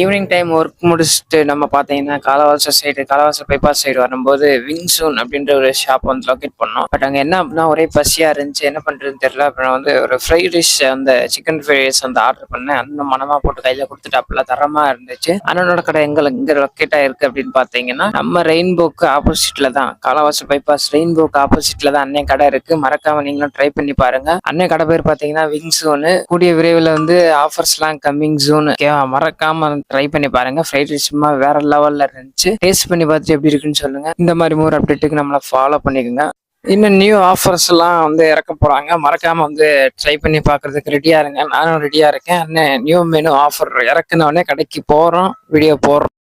Evening time work முடிச்சுட்டு நம்ம பார்த்தீங்கன்னா காலவாசல் பைபாஸ் சைடு வரும்போது விங்ஸூன் அப்படின்ற ஒரு ஷாப் வந்து லொக்கேட் பண்ணோம். பட் அங்கே என்ன அப்படின்னா ஒரே பசியாக இருந்துச்சு, என்ன பண்ணுறதுன்னு தெரியல. அப்புறம் வந்து ஒரு ஃப்ரைட் டிஷ், அந்த சிக்கன் ஃப்ரைட் ரைஸ் வந்து ஆர்டர் பண்ணேன். அண்ணன் மனமாக போட்டு கையில் கொடுத்துட்டு அப்பெல்லாம் தரமாக இருந்துச்சு. அண்ணனோட கடை எங்கே லொக்கேட் ஆயிருக்கு அப்படின்னு பார்த்தீங்கன்னா நம்ம ரெயின்போக்கு ஆப்போசிட்ல தான், காலவாசல் பைபாஸ் ரெயின்போக்கு ஆப்போசிட்ல தான் அண்ணன் கடை இருக்கு. மறக்காம நீங்களும் ட்ரை பண்ணி பாருங்க. அண்ணன் கடை பேர் பார்த்தீங்கன்னா விங்ஸூன். கூடிய விரைவில் வந்து ஆஃபர்ஸ்லாம் கம்மிங் ஜூன். மறக்காம ட்ரை பண்ணி பாருங்க. ஃப்ரைட் ரைஸ் சும்மா வேற லெவல்ல இருந்துச்சு. டேஸ்ட் பண்ணி பார்த்துட்டு எப்படி இருக்குன்னு சொல்லுங்க. இந்த மாதிரி மோர் அப்டேட்டுக்கு நம்மள ஃபாலோ பண்ணிக்கோங்க. இன்னும் நியூ ஆஃபர்ஸ் எல்லாம் வந்து இறக்க போறாங்க. மறக்காம வந்து ட்ரை பண்ணி பார்க்கறதுக்கு ரெடியா இருங்க. நானும் ரெடியா இருக்கேன். நியூ மெனு ஆஃபர் இறக்குன உடனே கடைக்கு போறோம், வீடியோ போடுறோம்.